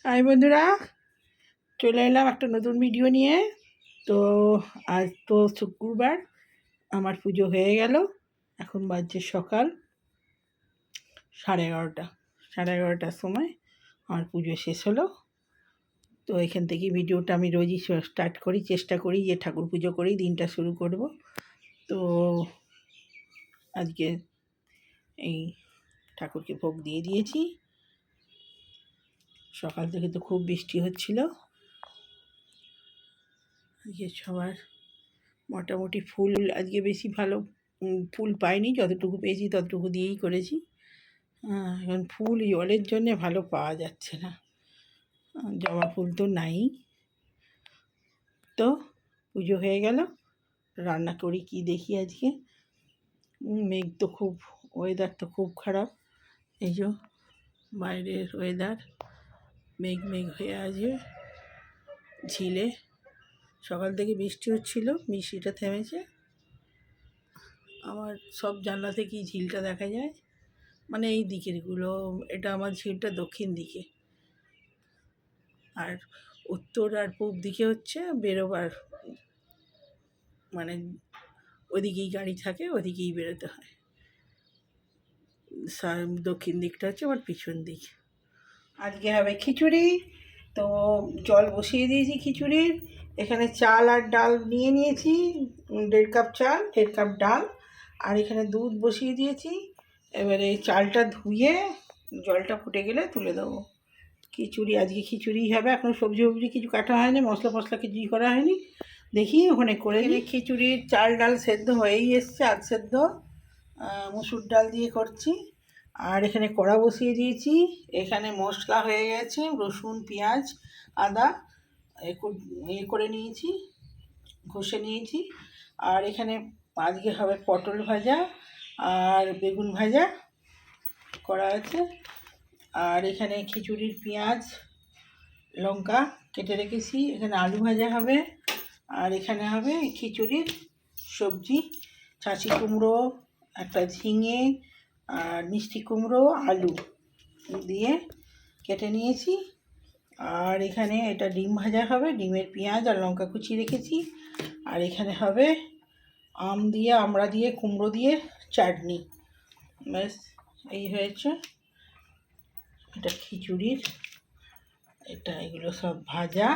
High বন্ধুরা, চলে এলাম একটা নতুন ভিডিও নিয়ে। তো আজ তো শুক্রবার, আমার পুজো হয়ে গেল। এখন বাজছে সকাল 11:30। 11:30টার সময় আমার পুজো শেষ হলো। তো এখান থেকে ভিডিওটা আমি রোজই স্টার্ট করি, চেষ্টা করি যে ঠাকুর পুজো করেই দিনটা শুরু করব। তো আজকে এই ঠাকুরকে ভোগ দিয়ে দিয়েছি। সকাল থেকে তো খুব বৃষ্টি হচ্ছিল। আজকে সবার মোটামুটি ফুল আজকে বেশি ভালো ফুল পাইনি, যতটুকু পেয়েছি ততটুকু দিয়েই করেছি। এখন ফুল জলের জন্যে ভালো পাওয়া যাচ্ছে না, জবা ফুল তো নাই। তো পুজো হয়ে গেল, রান্না করি কি দেখি আজকে। মেঘ তো খুব, ওয়েদার তো খুব খারাপ। এই যে বাইরের ওয়েদার, মেঘ মেঘ হয়ে আছে। ঝিলে সকাল থেকে বৃষ্টি হচ্ছিল, বৃষ্টিটা থেমেছে। আমার সব জানলা থেকেই ঝিলটা দেখা যায়, মানে এই দিকেরগুলো। এটা আমার ঝিলটা দক্ষিণ দিকে, আর উত্তর আর পূব দিকে হচ্ছে বেরোবার, মানে ওদিকেই গাড়ি থাকে, ওদিকেই বেরোতে হয়। দক্ষিণ দিকটা হচ্ছে আমার পিছন দিক। আজকে হবে খিচুড়ি। তো জল বসিয়ে দিয়েছি খিচুড়ির। এখানে চাল আর ডাল নিয়ে নিয়েছি, 1.5 কাপ চাল, 1.5 কাপ ডাল। আর এখানে দুধ বসিয়ে দিয়েছি। এবারে চালটা ধুয়ে জলটা ফুটে গেলে তুলে দেবো। খিচুড়ি, আজকে খিচুড়ি হবে। এখনও সবজি ফবজি কিছু কাটা হয়নি, মশলা ফসলা কিছুই করা হয়নি। দেখি ওখানে করে নিই। খিচুড়ির চাল ডাল সেদ্ধ হয়েই এসছে, আধ সেদ্ধ। মুসুর ডাল দিয়ে করছি। আর এখানে কড়া বসিয়ে দিয়েছি। এখানে মশলা হয়ে গেছে, রসুন পেঁয়াজ আদা এ করে নিয়েছি, ঘষে নিয়েছি। আর এখানে আজকে হবে পটল ভাজা আর বেগুন ভাজা করা আছে। আর এখানে খিচুড়ির পেঁয়াজ লঙ্কা কেটে রেখেছি। এখানে আলু ভাজা হবে। আর এখানে হবে খিচুড়ির সবজি, ছাঁচি কুমড়ো, একটা ঝিঙে আর মিষ্টি কুমড়ো, আলু দিয়ে কেটে নিয়েছি। আর এখানে এটা ডিম ভাজা হবে, ডিমের পেঁয়াজ আর লঙ্কা কুচি রেখেছি। আর এখানে হবে আম দিয়ে, আমড়া দিয়ে, কুমড়ো দিয়ে চাটনি। ব্যাস, এই হয়েছে এটা খিচুড়ির। এটা এগুলো সব ভাজা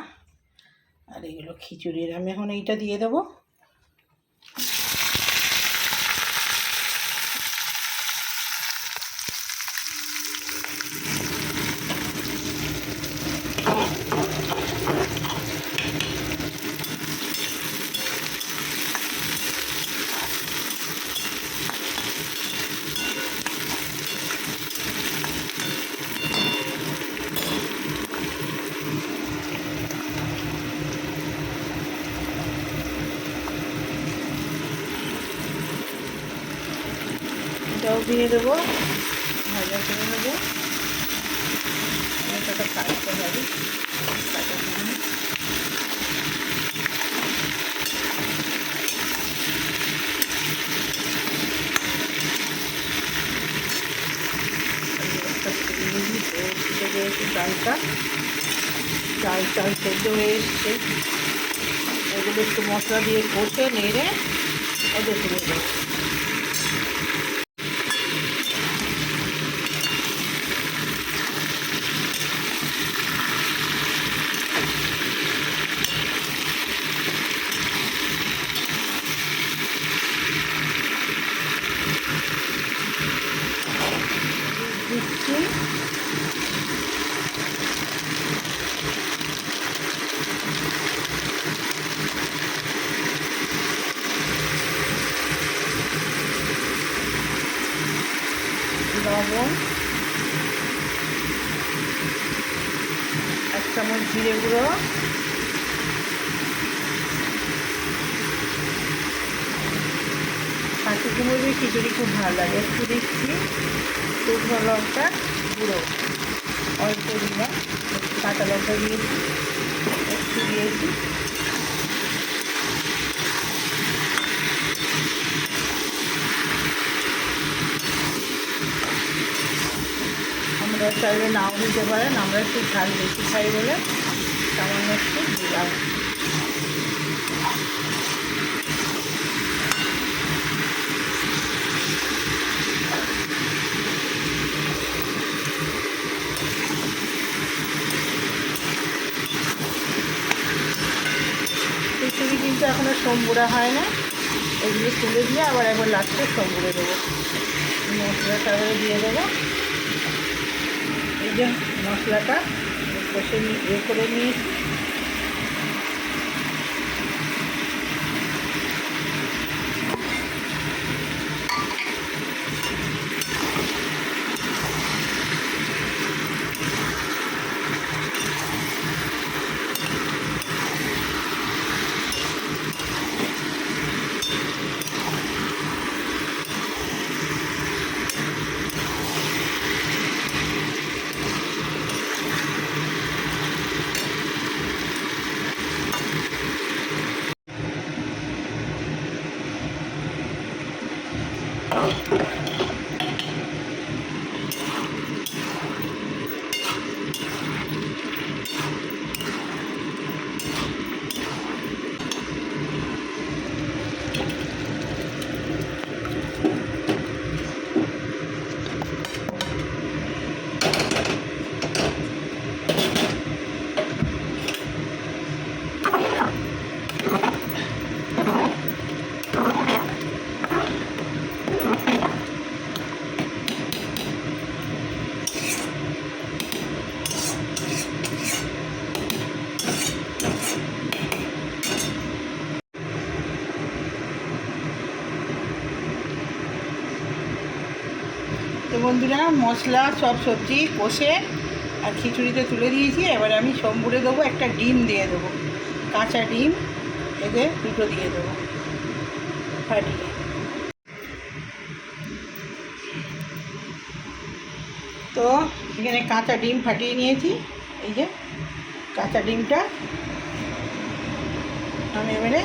আর এগুলো খিচুড়ির। আমি এখন এইটা দিয়ে দেবো। এটাও দিয়ে দেবো, ভাজা করে নেবো। এটা কাটতে হবে, কাটা দিয়ে ডালটা, চাল সেদ্ধ হয়ে এসছে। এগুলো একটু মশলা দিয়ে কষে নেড়ে ওদের তুলে দেবো। দিচ্ছি লবণ, 1 চামচ জিরে গুঁড়ো, কাঁচি কুমড়ো দিয়ে খিচুড়ি খুব ভালো লাগে। একটু দিচ্ছি শুকনো লঙ্কা গুঁড়ো, অল্প দিলাম। কাঁচা লঙ্কা দিয়েছি, একটু দিয়েছি। আমরা আপনারা চাইলে নাও দিতে পারেন, আমরা একটু ঝাল বেশি খাই বলে সামান্য একটু দিলাম। খিচুড়ি কিন্তু এখনও সম্বুরা হয় না, এগুলো তুলে দিয়ে আবার একবার লাস্টে সম্বুরে দেবো। মশলাটা এবারে দিয়ে দেবো। এই যে মশলাটা কষে করে নিয়েছি। তো বন্ধুরা, মশলা সব সবজি কষে আর খিচুড়িতে তুলে দিয়েছি। এবারে আমি সম্বুরে দেবো, একটা ডিম দিয়ে দেবো, কাঁচা ডিম এতে দুটো দিয়ে দেবো ফাটিয়ে। তো এখানে কাঁচা ডিম ফাটিয়ে নিয়েছি। এই যে কাঁচা ডিমটা আমি এবারে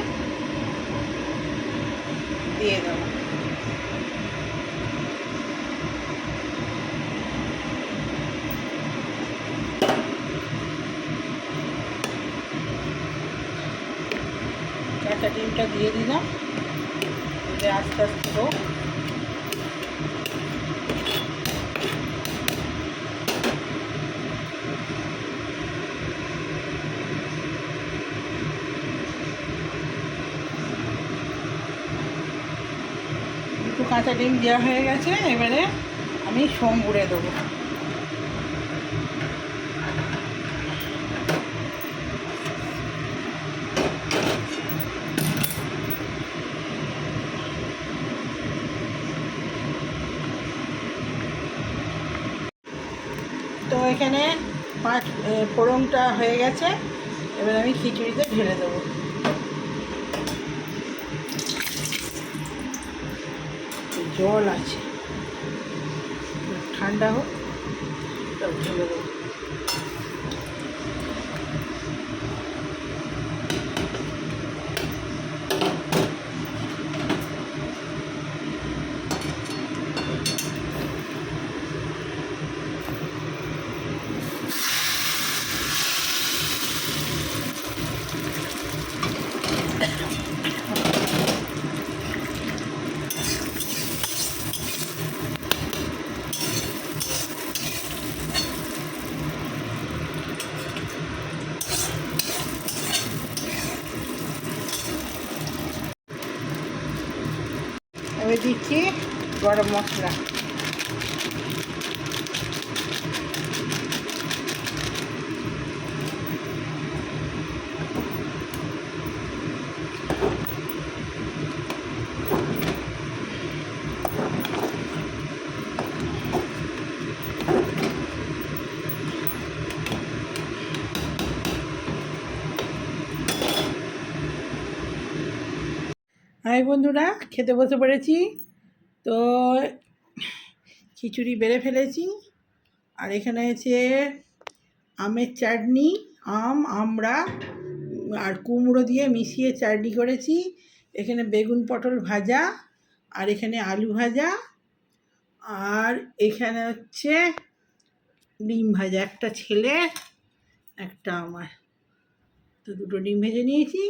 দিয়ে দেবো। কাঁচা ডিমটা দিয়ে দিলাম, আস্তে আস্তে হোক। একটু কাঁচা ডিম দেওয়া হয়ে গেছে, এবারে আমি সম্বুরে দেবো। তো এখানে ফোড়নটা হয়ে গেছে, এবার আমি খিচুড়িতে ঢেলে দেবো। জল আছে, ঠান্ডা হোক তবে ঢেলে দেবো। এবার দিচ্ছি গরম মশলা। হাই বন্ধুরা, খেতে বসে পড়েছি। তো খিচুড়ি বেড়ে ফেলেছি, আর এখানে আছে আমের চাটনি, আমড়া আর কুমড়ো দিয়ে মিশিয়ে চাটনি করেছি। এখানে বেগুন পটল ভাজা, আর এখানে আলু ভাজা, আর এখানে হচ্ছে ডিম ভাজা, একটা ছেলে একটা আমার, তো দুটো ডিম ভেজে নিয়েছি,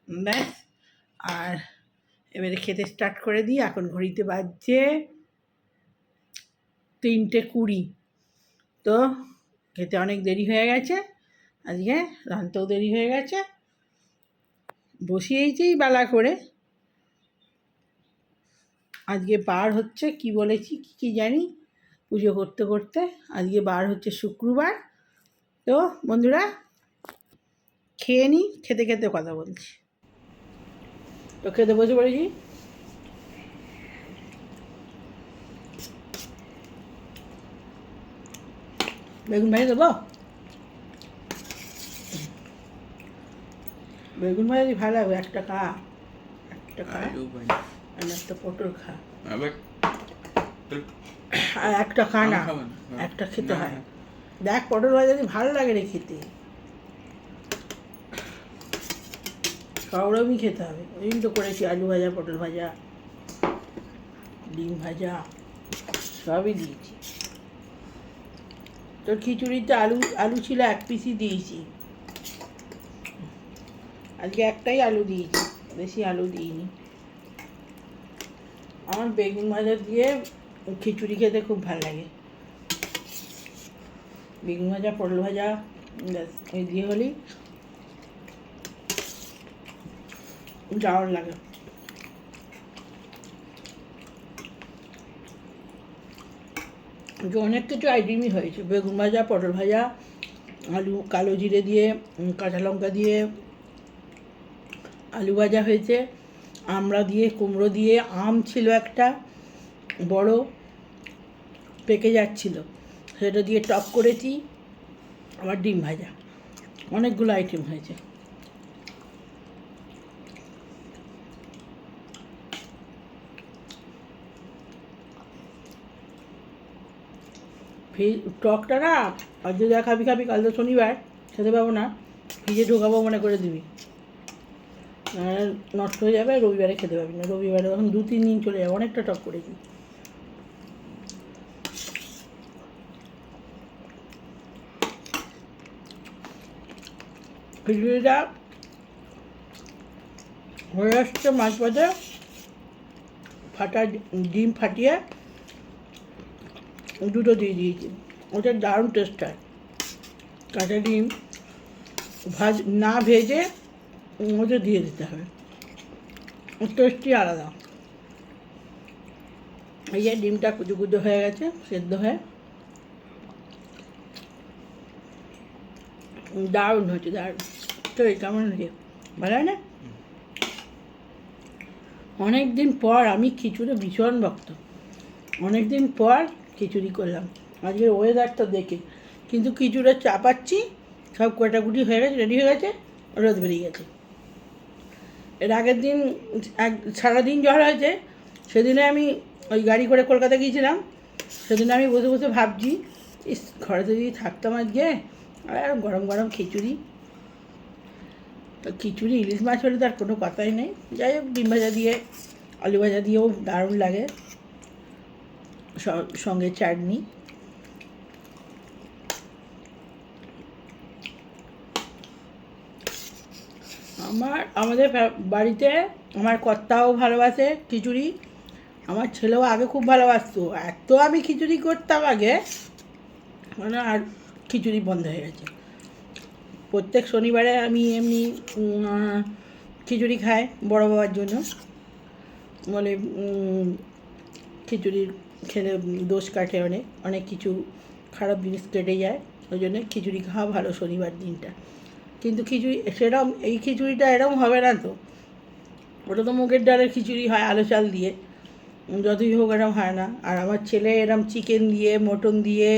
ব্যাস। আর এবারে খেতে স্টার্ট করে দিই। এখন ঘড়িতে বাজছে 3:20। তো খেতে অনেক দেরি হয়ে গেছে, আজকে রাঁধতেও দেরি হয়ে গেছে, বসিয়েইছি বেলা করে। আজকে বার হচ্ছে কি বলেছি কি জানি, পুজো করতে করতে আজকে বার হচ্ছে শুক্রবার। তো বন্ধুরা খেয়ে নিই, খেতে খেতে কথা বলছি। তো খেতে বসে পড়েছি। বেগুন ভাজা দেবো, বেগুন ভাজা যদি ভালো লাগবে একটা খা, একটা খা, আর একটা পটল খা, আর একটা খা না, একটা খেতে হয়। দেখ পটল ভাজা যদি ভালো লাগে রে খেতে, সব রকমই খেতে হবে। ওই জন্য তো করেছি আলু ভাজা, পটল ভাজা, ডিম ভাজা, সবই দিয়েছি। তোর খিচুড়িতে আলু আলু ছিল 1 পিসই দিয়েছি, আজকে একটাই আলু দিয়েছি, বেশি আলু দিইনি। আমার বেগুন ভাজা দিয়ে খিচুড়ি খেতে খুব ভালো লাগে। বেগুন ভাজা, পটল ভাজা, ওই দিয়ে হলেই দারুণ লাগে। অনেক কিছু আইটেমই হয়েছে, বেগুন ভাজা, পটল ভাজা, আলু কালো জিরে দিয়ে, কাঁচা লঙ্কা দিয়ে আলু ভাজা হয়েছে, আমড়া দিয়ে, কুমড়ো দিয়ে, আম ছিল একটা বড় পেকে যাচ্ছিল, সেটা দিয়ে টক করেছি, আবার ডিম ভাজা, অনেকগুলো আইটেম হয়েছে। টকটা না আর যদি খাবি খাবি, কাল তো শনিবার খেতে পাবো না, ফ্রিজে ঢোকাবো মনে করে দিবি, নষ্ট হয়ে যাবে, রবিবারে খেতে পাবি না। রবিবারে তখন 2-3 দিন চলে যাবে, অনেকটা টক করেছি। খিচুড়িটা হয়ে আসছে, মাছ ভাজা, ফাটা ডিম ফাটিয়ে দুটো দিয়ে দিয়েছি, ওটা দারুণ টেস্ট হয়। কাঁচা ডিম না ভেজে ওটা দিয়ে দিতে হবে, টেস্টই আলাদা। এই যে ডিমটা কুচু কুচু হয়ে গেছে, সেদ্ধ হয়ে দারুণ হয়েছে, দারুণ। তো এই কেমন হয়েছে, ভালো হয় না? অনেক দিন পর, আমি খিচুড়ি ভীষণ ভক্ত, অনেক দিন পর খিচুড়ি করলাম আজকের ওয়েদারটা দেখে। কিন্তু খিচুড়ি চাপাচ্ছি, সব কোটাকুটি হয়ে গেছে, রেডি হয়ে গেছে, রোদ বেরিয়ে গেছে। এর আগের দিন সারাদিন জ্বর হয়েছে, সেদিনে আমি ওই গাড়ি করে কলকাতা গিয়েছিলাম, সেদিন আমি বসে বসে ভাবছি, ইস ঘরে যদি থাকতাম আজকে, আর গরম গরম খিচুড়ি। তো খিচুড়ি ইলিশ মাছ হলে তার কোনো কথাই নেই। যাই হোক, ডিম ভাজা দিয়ে, আলু ভাজা দিয়েও দারুণ লাগে, সঙ্গে চাটনি। আমাদের বাড়িতে আমার কর্তাও ভালোবাসে খিচুড়ি, আমার ছেলেও আগে খুব ভালোবাসতো। এত আমি খিচুড়ি করতাম আগে, মানে আর খিচুড়ি বন্ধ হয়ে গেছে। প্রত্যেক শনিবারে আমি এমনি খিচুড়ি খাই বড় বাবার জন্য, বলে খিচুড়ি খেলে দোষ কাটে, অনেক অনেক কিছু খারাপ জিনিস কেটে যায়, ওই জন্য খিচুড়ি খাওয়া ভালো শনিবার দিনটা। কিন্তু খিচুড়ি সেরকম, এই খিচুড়িটা এরকম হবে না তো, ওটা তো মুগের ডালের খিচুড়ি হয় আলু চাল দিয়ে, যতই হোক এরম হয় না। আর আমার ছেলে এরম চিকেন দিয়ে, মটন দিয়ে,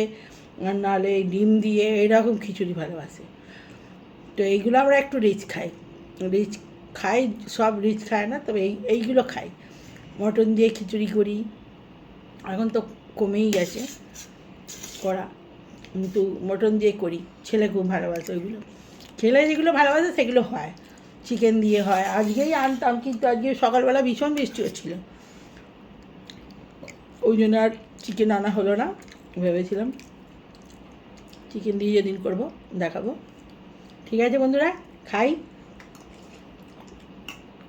আর নাহলে ডিম দিয়ে এরকম খিচুড়ি ভালোবাসে। তো এইগুলো আমরা একটু রিচ খাই, রিচ খাই, সব রিচ খায় না, তবে এইগুলো খাই। মটন দিয়ে খিচুড়ি করি, এখন তো কমেই গেছে করা, কিন্তু মটন দিয়ে করি, ছেলে খুব ভালোবাসে ওইগুলো। ছেলে যেগুলো ভালোবাসে সেগুলো হয়, চিকেন দিয়ে হয়। আজকেই আনতাম, কিন্তু আজকে সকালবেলা ভীষণ বৃষ্টি হচ্ছিল, ওই জন্য আর চিকেন আনা হলো না। ভেবেছিলাম চিকেন দিয়ে যেদিন করবো দেখাবো। ঠিক আছে বন্ধুরা, খাই।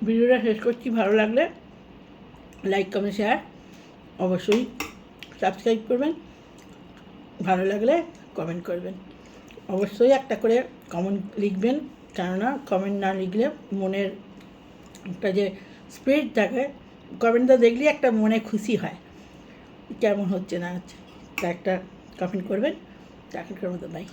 ভিডিওটা শেষ করছি। ভালো লাগলে লাইক কমেন্ট শেয়ার অবশ্যই, সাবস্ক্রাইব করবেন। ভালো লাগলে কমেন্ট করবেন, অবশ্যই একটা করে কমেন্ট লিখবেন, কেননা কমেন্ট না লিখলে মনের একটা যে স্পিরিট থাকে, কমেন্টটা দেখলেই একটা মনে খুশি হয় কেমন হচ্ছে না হচ্ছে। তা একটা কমেন্ট করবেন। এখনকার মতো বাই।